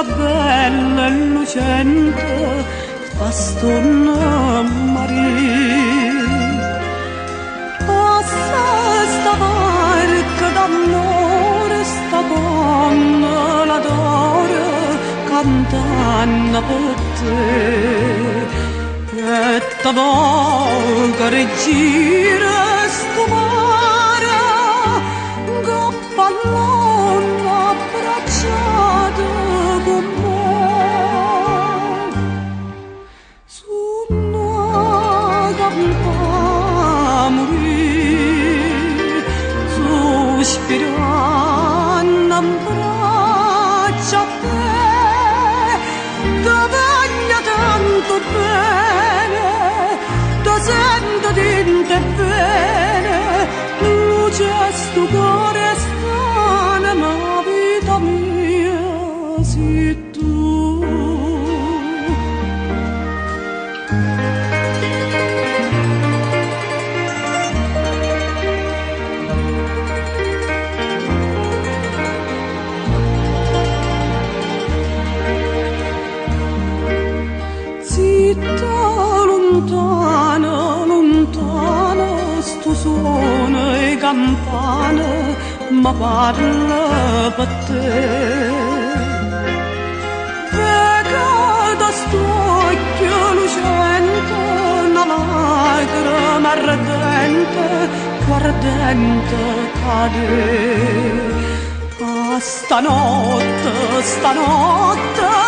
bella e lucente fa stonna Maria. Passa sta barca d'amore, sta donna l'adora cantando per te. E ta voga regira sto mare che pallone abbracciato con me. Su una campana morì, sospirando in braccia a te, ti voglio tanto bene, ti sento dentro e bene, luce sto cuore strana, ma vita mia sei tu. Zitta, lontana, lontana, sto suono e campana ma parla per te. Vega da sto occhio lucente una lacrima ardente, guardente cade. Ah, stanotte, stanotte